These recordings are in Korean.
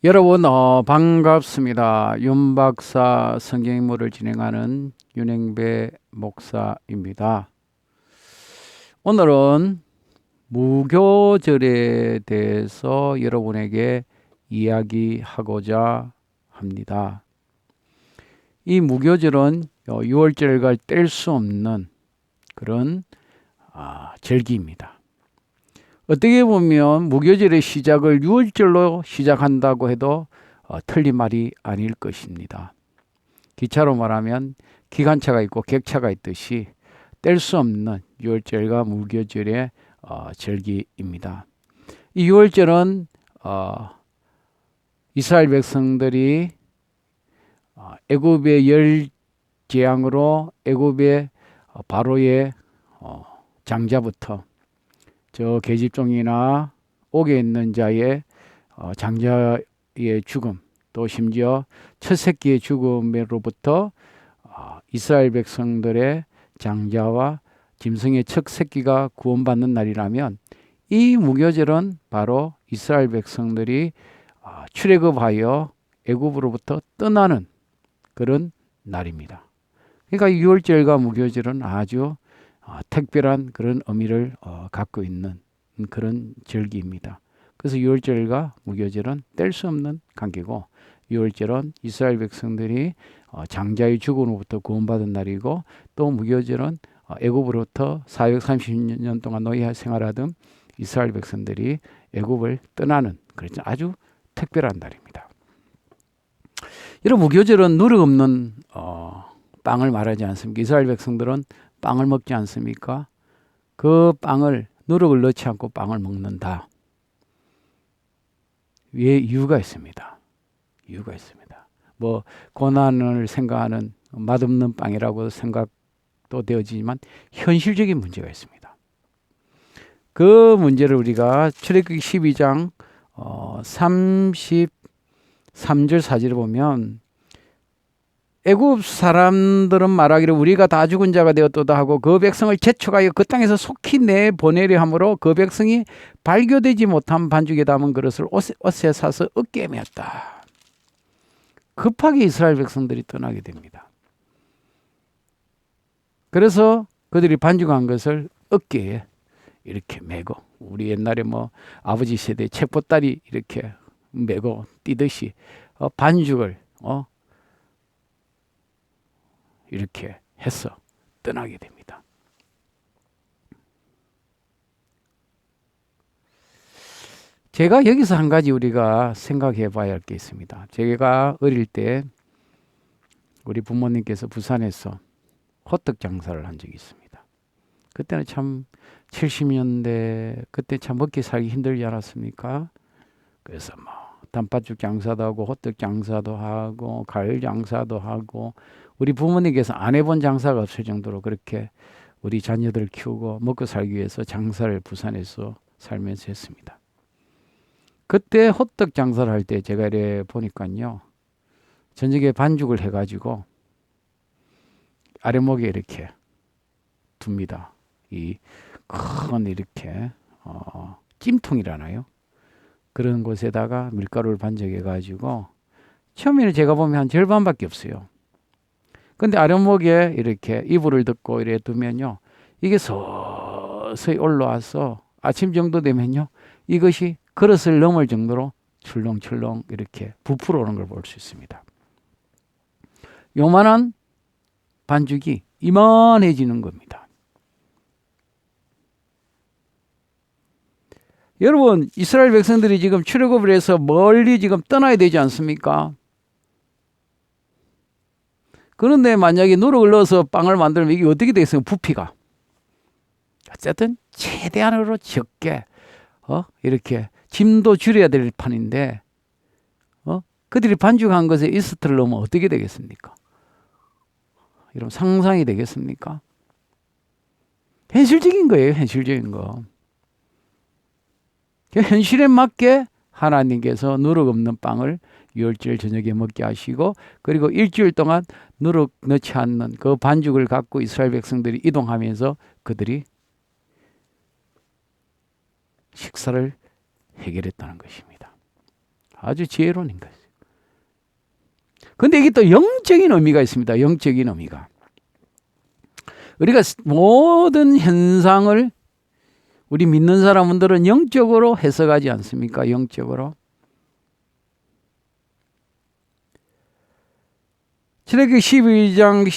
여러분 반갑습니다. 윤 박사 성경인물을 진행하는 윤행배 목사입니다. 오늘은 무교절에 대해서 여러분에게 이야기하고자 합니다. 이 무교절은 6월절과 뗄 수 없는 그런 절기입니다. 어떻게 보면 무교절의 시작을 6월절로 시작한다고 해도 틀린 말이 아닐 것입니다. 기차로 말하면 기관차가 있고 객차가 있듯이 뗄 수 없는 6월절과 무교절의 절기입니다. 이 6월절은 이스라엘 백성들이 애굽의 열 재앙으로 애굽의 바로의 장자부터 저 계집종이나 옥에 있는 자의 장자의 죽음, 또 심지어 첫 새끼의 죽음으로부터 이스라엘 백성들의 장자와 짐승의 첫 새끼가 구원받는 날이라면, 이 무교절은 바로 이스라엘 백성들이 출애굽하여 애굽으로부터 떠나는 그런 날입니다. 그러니까 6월절과 무교절은 아주 특별한 그런 의미를 갖고 있는 그런 절기입니다. 그래서 6월절과 무교절은 뗄 수 없는 관계고, 6월절은 이스라엘 백성들이 장자의 죽음으로부터 구원받은 날이고, 또 무교절은 애굽으로부터 430년 동안 노예 생활하던 이스라엘 백성들이 애굽을 떠나는 그런 아주 특별한 날입니다. 이런 무교절은 누룩 없는 빵을 말하지 않습니까? 이스라엘 백성들은 빵을 먹지 않습니까? 그 빵을 누룩을 넣지 않고 빵을 먹는다. 왜? 이유가 있습니다. 이유가 있습니다. 뭐 고난을 생각하는 맛없는 빵이라고 생각도 되어지지만 현실적인 문제가 있습니다. 그 문제를 우리가 출애굽기 12장 33절 4절을 보면, 애굽 사람들은 말하기를 우리가 다 죽은 자가 되었도다 하고 그 백성을 재촉하여 그 땅에서 속히 내보내려 하므로 그 백성이 발교되지 못한 반죽에 담은 그릇을 옷에 사서 어깨에 메었다. 급하게 이스라엘 백성들이 떠나게 됩니다. 그래서 그들이 반죽한 것을 어깨에 이렇게 메고, 우리 옛날에 뭐 아버지 세대 책보따리 이렇게 메고 뛰듯이 반죽을 이렇게 해서 떠나게 됩니다. 제가 여기서 한 가지 우리가 생각해 봐야 할 게 있습니다. 제가 어릴 때 우리 부모님께서 부산에서 호떡 장사를 한 적이 있습니다. 그때는 참 70년대, 그때 참 먹기 살기 힘들지 않았습니까? 그래서 뭐 단팥죽 장사도 하고 호떡 장사도 하고 과일 장사도 하고, 우리 부모님께서 안 해본 장사가 없을 정도로 그렇게 우리 자녀들 키우고 먹고 살기 위해서 장사를 부산에서 살면서 했습니다. 그때 호떡 장사를 할 때 제가 이래 보니까요, 저녁에 반죽을 해가지고 아랫목에 이렇게 둡니다. 이 큰 이렇게 찜통이라나요? 그런 곳에다가 밀가루를 반죽해가지고, 처음에는 제가 보면 한 절반밖에 없어요. 근데 아랫목에 이렇게 이불을 덮고 이래 두면요, 이게 서서히 올라와서 아침 정도 되면요, 이것이 그릇을 넘을 정도로 출렁출렁 이렇게 부풀어 오는 걸 볼 수 있습니다. 요만한 반죽이 이만해지는 겁니다. 여러분, 이스라엘 백성들이 지금 출애굽을 해서 멀리 지금 떠나야 되지 않습니까? 그런데 만약에 누룩을 넣어서 빵을 만들면 이게 어떻게 되겠어요? 부피가. 어쨌든 최대한으로 적게 이렇게 짐도 줄여야 될 판인데, 그들이 반죽한 것에 이스트를 넣으면 어떻게 되겠습니까? 이런 상상이 되겠습니까? 현실적인 거예요. 현실적인 거. 현실에 맞게 하나님께서 누룩 없는 빵을 6월절 저녁에 먹게 하시고, 그리고 일주일 동안 누룩 넣지 않는 그 반죽을 갖고 이스라엘 백성들이 이동하면서 그들이 식사를 해결했다는 것입니다. 아주 지혜로운 거죠. 근데 이게 또 영적인 의미가 있습니다. 영적인 의미가. 우리가 모든 현상을 우리 믿는 사람들은 영적으로 해석하지 않습니까? 영적으로. 출애굽기 12장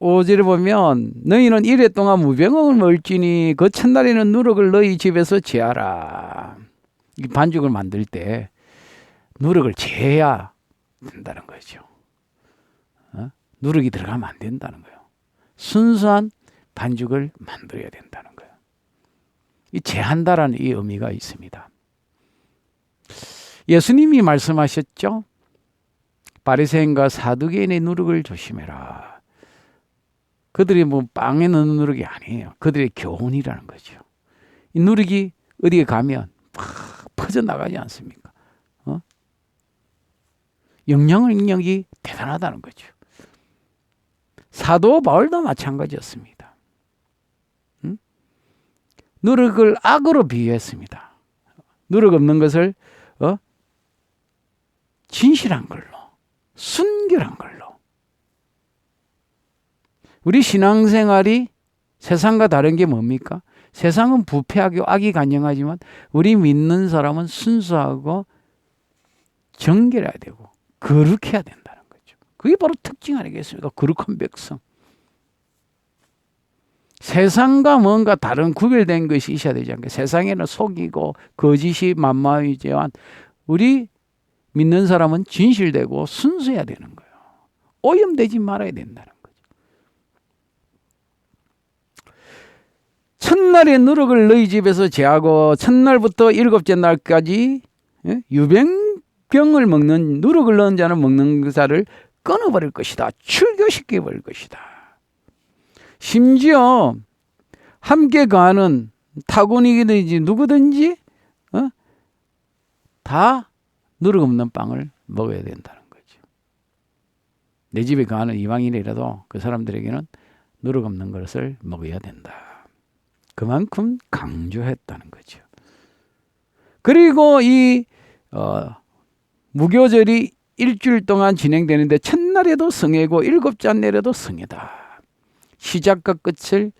15절에 보면 너희는 이래 동안 무병을 멀지니 그 첫날에는 누룩을 너희 집에서 제하라. 이 반죽을 만들 때 누룩을 제해야 된다는 거죠. 누룩이 들어가면 안 된다는 거예요. 순수한 반죽을 만들어야 된다는 거예요. 이 제한다라는 이 의미가 있습니다. 예수님이 말씀하셨죠. 바리새인과 사두개인의 누룩을 조심해라. 그들이 뭐 빵에 넣는 누룩이 아니에요. 그들의 교훈이라는 거죠. 이 누룩이 어디에 가면 막 퍼져나가지 않습니까? 영향력이 대단하다는 거죠. 사도 바울도 마찬가지였습니다. 누룩을 악으로 비유했습니다. 누룩 없는 것을 진실한 걸로, 순결한 걸로. 우리 신앙생활이 세상과 다른 게 뭡니까? 세상은 부패하고 악이 간영하지만 우리 믿는 사람은 순수하고 정결해야 되고 거룩해야 된다는 거죠. 그게 바로 특징 아니겠습니까? 거룩한 백성. 세상과 뭔가 다른 구별된 것이 있어야 되지 않겠습니까? 세상에는 속이고 거짓이 만마이지만 우리 믿는 사람은 진실되고 순수해야 되는 거예요. 오염되지 말아야 된다는 거죠. 첫날에 누룩을 너희 집에서 제하고 첫날부터 일곱째 날까지 유병을 먹는 누룩을 넣은 자는 먹는 자를 끊어버릴 것이다. 출교시켜버릴 것이다. 심지어 함께 가는 타군이든지 누구든지 다 누룩 없는 빵을 먹어야 된다는 거죠. 내 집에 가는 이방인이라도 그 사람들에게는 누룩 없는 것을 먹어야 된다. 그만큼 강조했다는 거죠. 그리고 이 무교절이 일주일 동안 진행되는데 첫날에도 성회고 일곱째 날에도 성회다. 시작과 끝을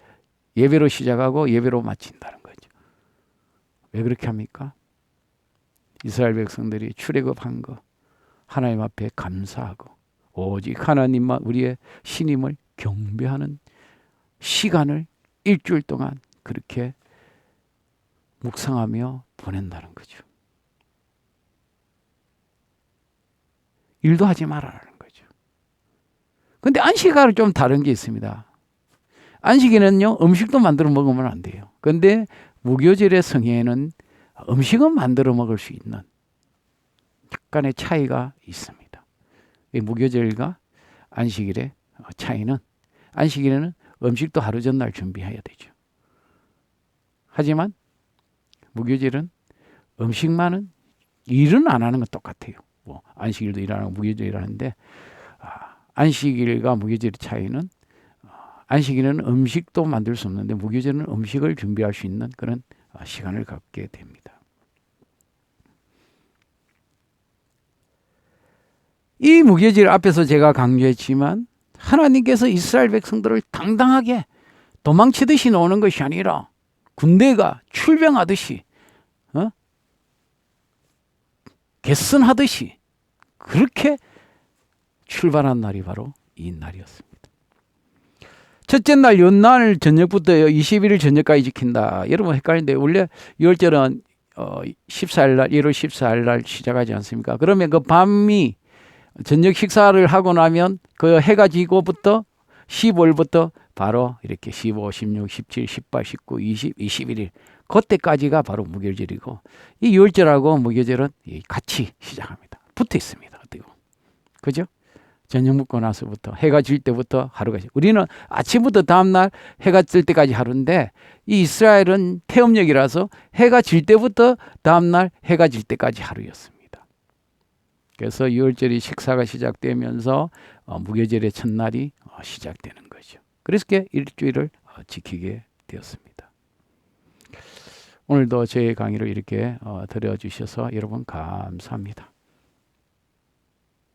예배로 시작하고 예배로 마친다는 거죠. 왜 그렇게 합니까? 이스라엘 백성들이 출애굽한 거 하나님 앞에 감사하고 오직 하나님만 우리의 신임을 경배하는 시간을 일주일 동안 그렇게 묵상하며 보낸다는 거죠. 일도 하지 말아라는 거죠. 근데 안식일은 좀 다른 게 있습니다. 안식일은요, 음식도 만들어 먹으면 안 돼요. 근데 무교절의 성회에는 음식은 만들어 먹을 수 있는 약간의 차이가 있습니다. 무교절과 안식일의 차이는 안식일에는 음식도 하루 전날 준비해야 되죠. 하지만 무교절은 음식만은 일은 안 하는 건 똑같아요. 뭐 안식일도 일하고 무교절도 일하는데 안식일과 무교절의 차이는 안식일은 음식도 만들 수 없는데 무교절은 음식을 준비할 수 있는 그런 시간을 갖게 됩니다. 이 무교절 앞에서 제가 강조했지만 하나님께서 이스라엘 백성들을 당당하게 도망치듯이 노는 것이 아니라 군대가 출병하듯이 개선하듯이 그렇게 출발한 날이 바로 이 날이었습니다. 첫째 날 연날 저녁부터 21일 저녁까지 지킨다. 여러분 헷갈리는데 원래 유월절은 14일 날 1월 14일 날 시작하지 않습니까? 그러면 그 밤이 저녁 식사를 하고 나면 그 해가 지고부터 15일부터 바로 이렇게 15, 16, 17, 18, 19, 20, 21일 그때까지가 바로 무교절이고 이 유월절하고 무교절은 같이 시작합니다. 붙어 있습니다. 그죠? 저녁 먹고 나서부터 해가 질 때부터 하루가 우리는 아침부터 다음날 해가 뜰 때까지 하루인데 이 이스라엘은 태음력이라서 해가 질 때부터 다음날 해가 질 때까지 하루였습니다. 그래서 유월절이 식사가 시작되면서 무교절의 첫날이 시작되는 거죠. 그래서 일주일을 지키게 되었습니다. 오늘도 저의 강의를 이렇게 들어주셔서 여러분 감사합니다.